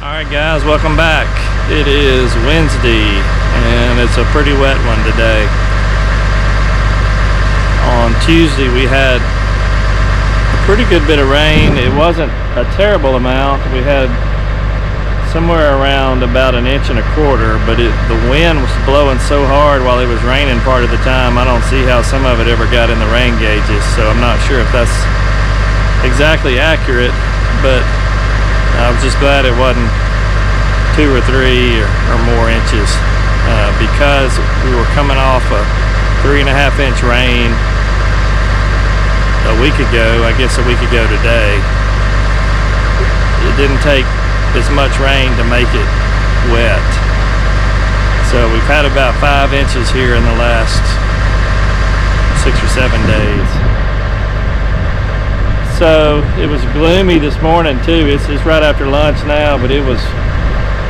Alright guys, welcome back. It is Wednesday and it's a pretty wet one today. On Tuesday we had a pretty good bit of rain. It wasn't a terrible amount. We had somewhere around about 1.25 inches, but the wind was blowing so hard while it was raining part of the time. I don't see how some of it ever got in the rain gauges, so I'm not sure if that's exactly accurate, but I was just glad it wasn't 2 or 3 or more inches, because we were coming off a 3.5 inch rain a week ago. I guess a week ago today. It didn't take as much rain to make it wet, so we've had about 5 inches here in the last 6 or 7 days. So it was gloomy this morning too. It's right after lunch now, but it was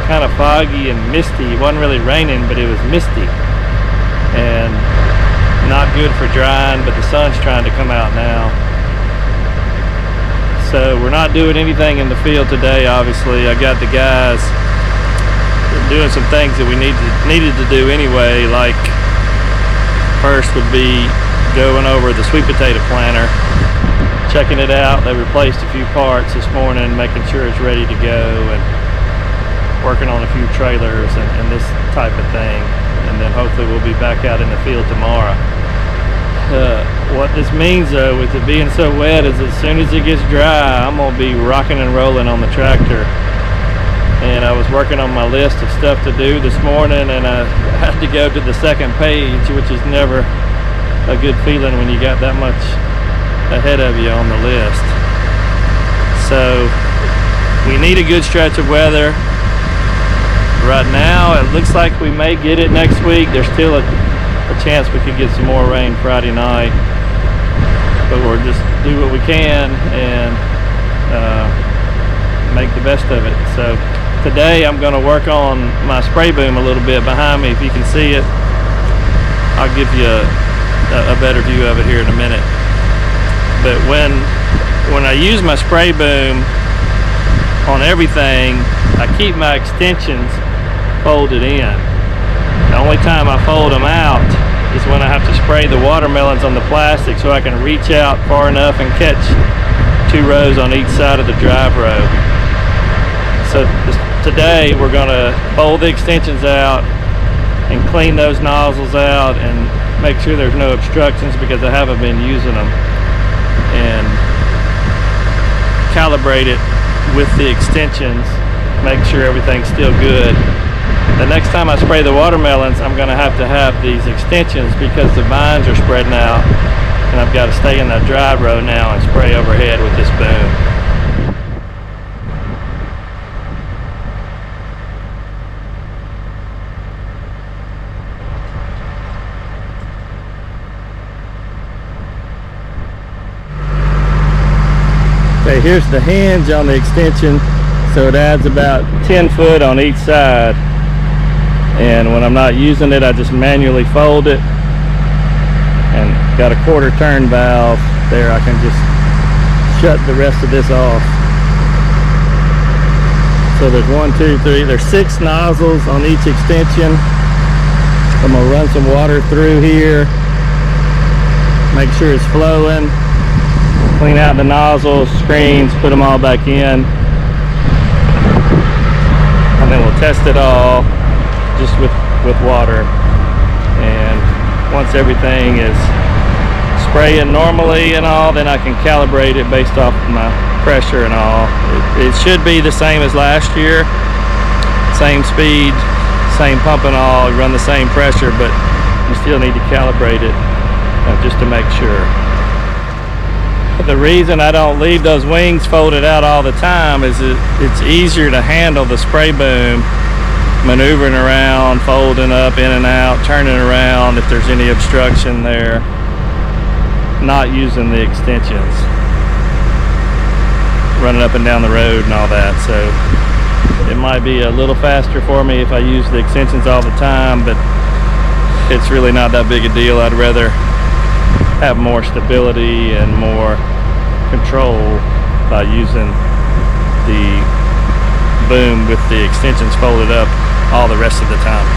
kind of foggy and misty. It wasn't really raining, but it was misty and not good for drying, but the sun's trying to come out now. So we're not doing anything in the field today, obviously. I got the guys doing some things that we needed to do anyway, like first would be going over the sweet potato planter, checking it out. They replaced a few parts this morning, making sure it's ready to go, and working on a few trailers and this type of thing. And then hopefully we'll be back out in the field tomorrow. What this means though, with it being so wet, is as soon as it gets dry, I'm gonna be rocking and rolling on the tractor. And I was working on my list of stuff to do this morning, and I had to go to the second page, which is never a good feeling when you got that much ahead of you on the list. So we need a good stretch of weather. Right now it looks like we may get it next week. There's still a chance we could get some more rain Friday night, but we'll just do what we can and make the best of it. So today I'm going to work on my spray boom a little bit behind me. If you can see it, I'll give you a better view of it here in a minute. But when I use my spray boom on everything, I keep my extensions folded in. The only time I fold them out is when I have to spray the watermelons on the plastic, so I can reach out far enough and catch 2 rows on each side of the drive row. So today we're going to fold the extensions out and clean those nozzles out and make sure there's no obstructions, because I haven't been using them, and calibrate it with the extensions, make sure everything's still good. The next time I spray the watermelons, I'm going to have these extensions, because the vines are spreading out and I've got to stay in that drive row now and spray overhead with this boom. Okay, here's the hinge on the extension, so it adds about 10 foot on each side, and when I'm not using it, I just manually fold it, and got a 1/4 turn valve there. I can just shut the rest of this off. So there's 1, 2, 3, there's 6 nozzles on each extension. I'm gonna run some water through here, make sure it's flowing, clean out the nozzles, screens, put them all back in, and then we'll test it all just with water. And once everything is spraying normally and all, then I can calibrate it based off of my pressure and all. It should be the same as last year, same speed, same pump and all, run the same pressure, but you still need to calibrate it just to make sure. The reason I don't leave those wings folded out all the time is it's easier to handle the spray boom, maneuvering around, folding up, in and out, turning around if there's any obstruction there, not using the extensions, running up and down the road and all that. So it might be a little faster for me if I use the extensions all the time, but it's really not that big a deal. I'd rather have more stability and more control by using the boom with the extensions folded up all the rest of the time.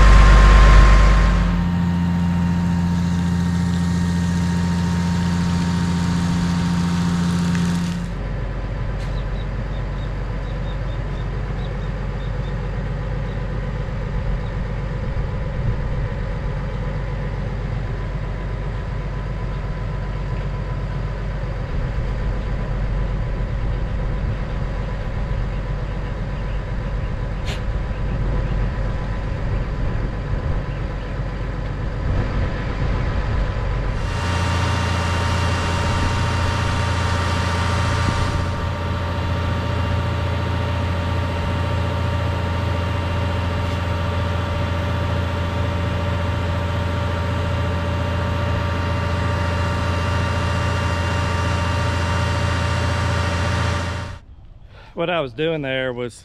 What I was doing there was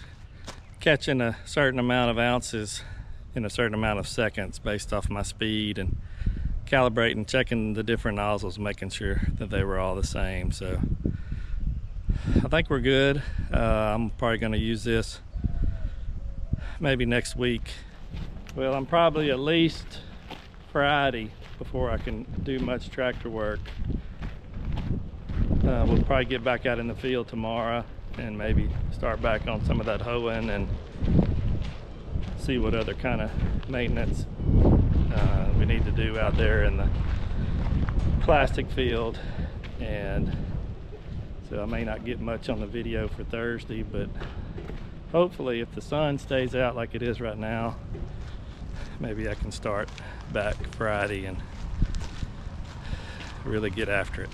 catching a certain amount of ounces in a certain amount of seconds based off my speed, and calibrating, checking the different nozzles, making sure that they were all the same. So I think we're good. I'm probably going to use this maybe next week. Well, I'm probably at least Friday before I can do much tractor work. We'll probably get back out in the field tomorrow and maybe start back on some of that hoeing and see what other kind of maintenance we need to do out there in the plastic field. And so I may not get much on the video for Thursday, but hopefully if the sun stays out like it is right now, maybe I can start back Friday and really get after it.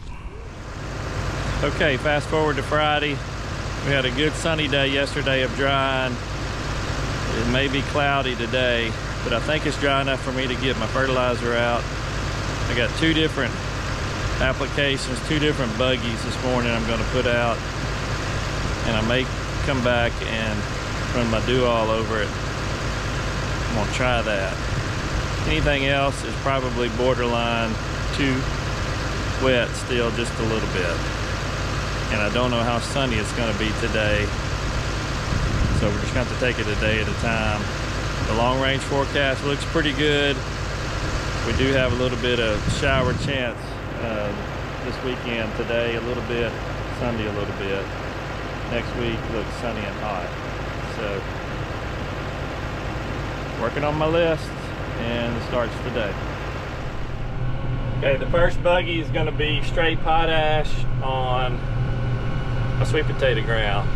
Okay, fast forward to Friday. We had a good sunny day yesterday of drying. It may be cloudy today, but I think it's dry enough for me to get my fertilizer out. I got two different applications, two different buggies this morning I'm gonna put out, and I may come back and run my do-all over it. I'm gonna try that. Anything else is probably borderline too wet still, just a little bit. And I don't know how sunny it's going to be today, so we're just going to have to take it a day at a time. The long range forecast looks pretty good. We do have a little bit of shower chance this weekend. Today a little bit, Sunday a little bit. Next week looks sunny and hot. So working on my list, and it starts today. Okay, the first buggy is going to be straight potash on my sweet potato ground.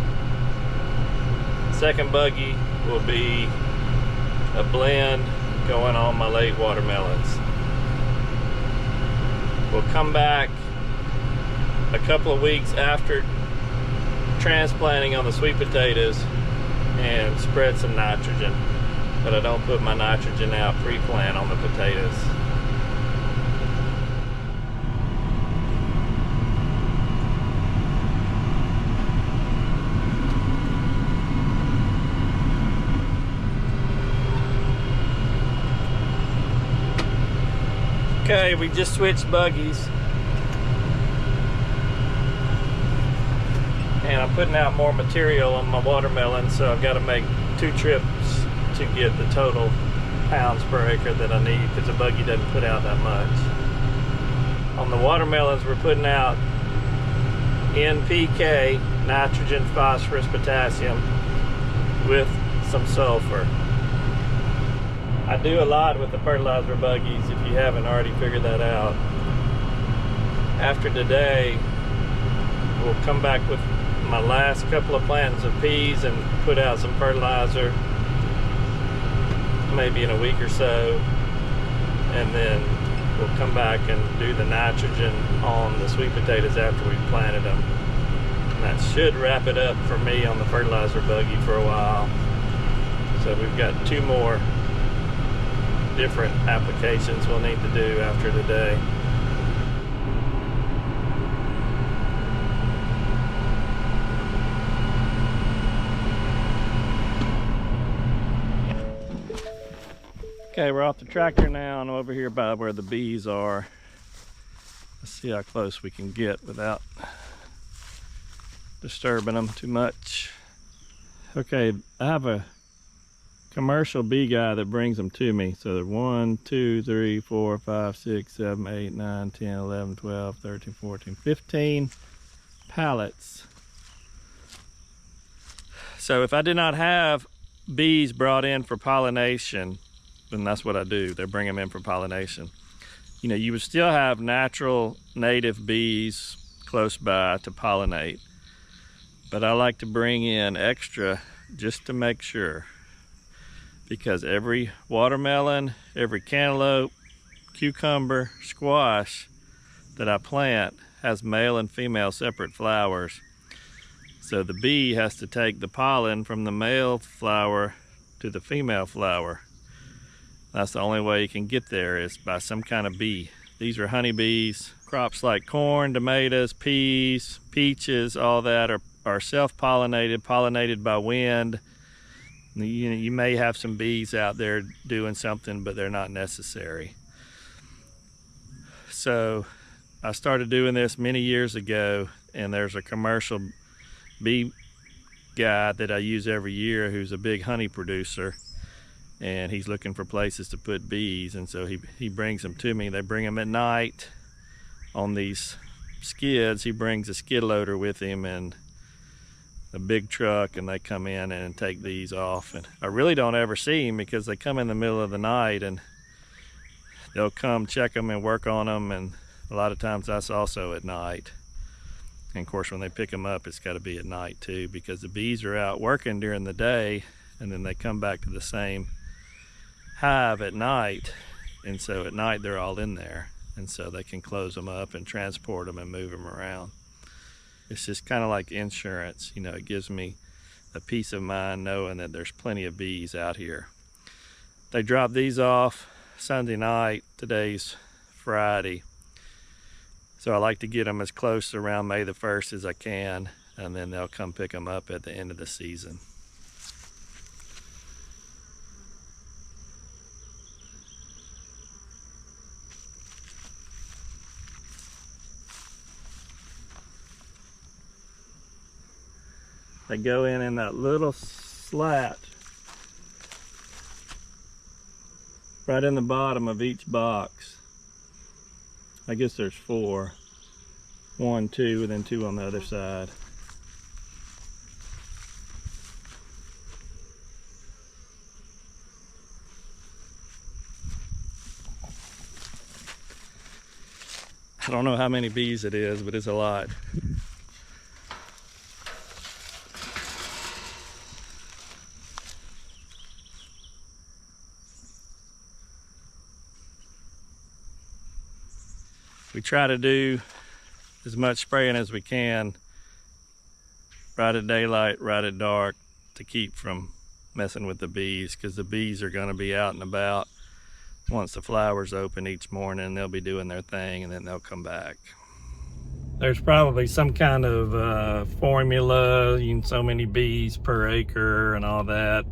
Second buggy will be a blend going on my late watermelons. We'll come back a couple of weeks after transplanting on the sweet potatoes and spread some nitrogen, but I don't put my nitrogen out pre-plant on the potatoes. Okay, we just switched buggies, and I'm putting out more material on my watermelon, so I've got to make 2 trips to get the total pounds per acre that I need, because the buggy doesn't put out that much. On the watermelons, we're putting out NPK, nitrogen, phosphorus, potassium, with some sulfur. I do a lot with the fertilizer buggies, if you haven't already figured that out. After today, we'll come back with my last couple of plantings of peas and put out some fertilizer, maybe in a week or so, and then we'll come back and do the nitrogen on the sweet potatoes after we've planted them. And that should wrap it up for me on the fertilizer buggy for a while. So we've got 2 more different applications we'll need to do after today. Okay, we're off the tractor now and over here by where the bees are. Let's see how close we can get without disturbing them too much. Okay, I have a commercial bee guy that brings them to me. So they're 1, 2, 3, 4, 5, 6, 7, 8, 9, 10, 11, 12, 13, 14, 15 pallets. So if I did not have bees brought in for pollination, then that's what I do. They bring them in for pollination. You know, you would still have natural native bees close by to pollinate, but I like to bring in extra just to make sure, because every watermelon, every cantaloupe, cucumber, squash that I plant has male and female separate flowers. So the bee has to take the pollen from the male flower to the female flower. That's the only way you can get there, is by some kind of bee. These are honeybees. Crops like corn, tomatoes, peas, peaches, all that are self-pollinated, pollinated by wind. You may have some bees out there doing something, but they're not necessary. So I started doing this many years ago, and there's a commercial bee guy that I use every year who's a big honey producer, and he's looking for places to put bees, and so he brings them to me. They bring them at night on these skids. He brings a skid loader with him and a big truck, and they come in and take these off. And I really don't ever see them because they come in the middle of the night, and they'll come check them and work on them, and a lot of times that's also at night. And of course, when they pick them up, it's got to be at night too, because the bees are out working during the day, and then they come back to the same hive at night. And so at night, they're all in there. And so they can close them up and transport them and move them around. It's just kind of like insurance. You know, it gives me a peace of mind knowing that there's plenty of bees out here. They drop these off Sunday night. Today's Friday. So I like to get them as close around May the 1st as I can, and then they'll come pick them up at the end of the season. They go in that little slat right in the bottom of each box. I guess there's 4. 1, 2, and then 2 on the other side. I don't know how many bees it is, but it's a lot. We try to do as much spraying as we can right at daylight, right at dark, to keep from messing with the bees, because the bees are going to be out and about. Once the flowers open each morning, they'll be doing their thing, and then they'll come back. There's probably some kind of formula, so many bees per acre and all that.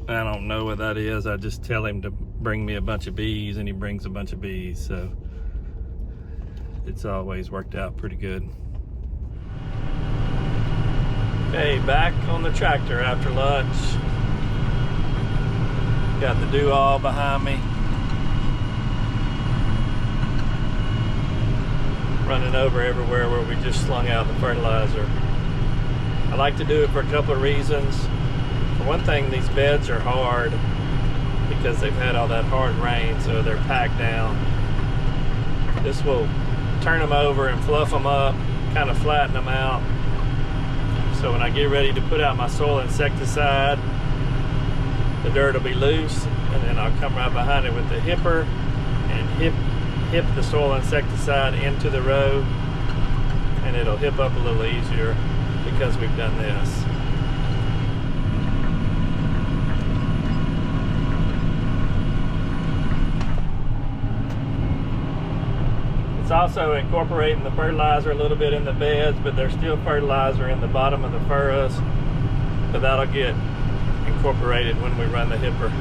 I don't know what that is. I just tell him to bring me a bunch of bees, and he brings a bunch of bees. So it's always worked out pretty good. Okay, back on the tractor after lunch. Got the do-all behind me. Running over everywhere where we just slung out the fertilizer. I like to do it for a couple of reasons. For one thing, these beds are hard because they've had all that hard rain, so they're packed down. This will turn them over and fluff them up, kind of flatten them out. So when I get ready to put out my soil insecticide, the dirt will be loose, and then I'll come right behind it with the hipper and hip the soil insecticide into the row, and it'll hip up a little easier because we've done this. It's also incorporating the fertilizer a little bit in the beds, but there's still fertilizer in the bottom of the furrows, but that'll get incorporated when we run the hipper.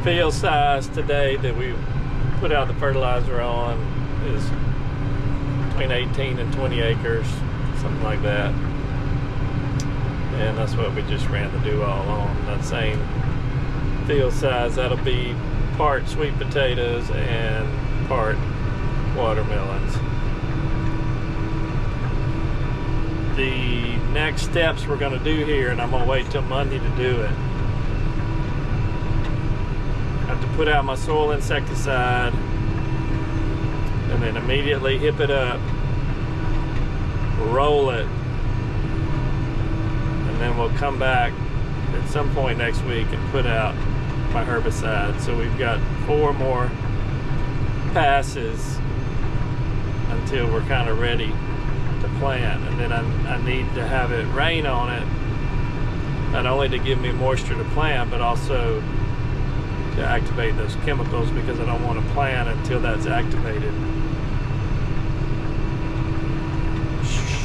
field size today that we put out the fertilizer on is between 18 and 20 acres, something like that. And that's what we just ran the do-all on. That same field size, that'll be part sweet potatoes and part watermelons. The next steps we're going to do here, and I'm going to wait till Monday to do it. I have to put out my soil insecticide and then immediately hip it up, roll it, and then we'll come back at some point next week and put out my herbicide. So we've got 4 more passes until we're kind of ready to plant, and then I need to have it rain on it, not only to give me moisture to plant, but also to activate those chemicals, because I don't want to plant until that's activated.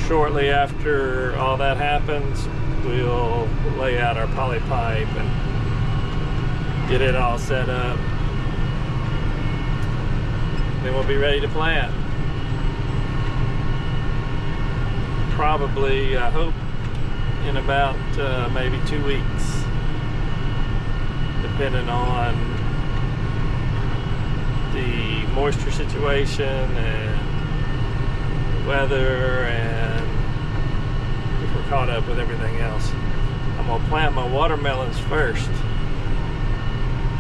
Shortly after all that happens, we'll lay out our poly pipe and get it all set up. Then we'll be ready to plant. Probably, I hope, in about maybe 2 weeks, depending on the moisture situation and the weather, and if we're caught up with everything else. I'm gonna plant my watermelons first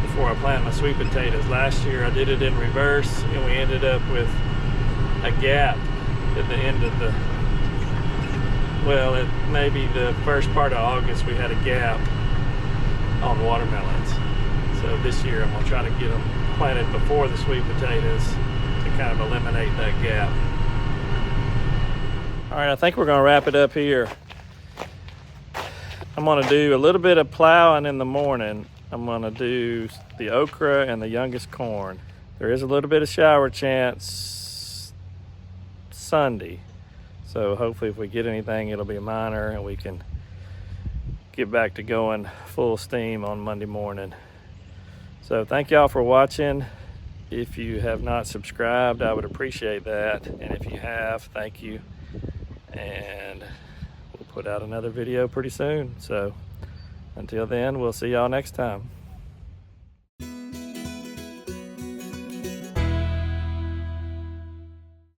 before I plant my sweet potatoes. Last year I did it in reverse, and we ended up with a gap at the end of the, well, maybe the first part of August we had a gap on watermelons. So this year I'm gonna try to get them planted before the sweet potatoes to kind of eliminate that gap. All right, I think we're gonna wrap it up here. I'm gonna do a little bit of plowing in the morning. I'm gonna do the okra and the youngest corn. There is a little bit of shower chance Sunday. So hopefully if we get anything, it'll be minor and we can get back to going full steam on Monday morning. So thank y'all for watching. If you have not subscribed, I would appreciate that. And if you have, thank you. And we'll put out another video pretty soon. So until then, we'll see y'all next time.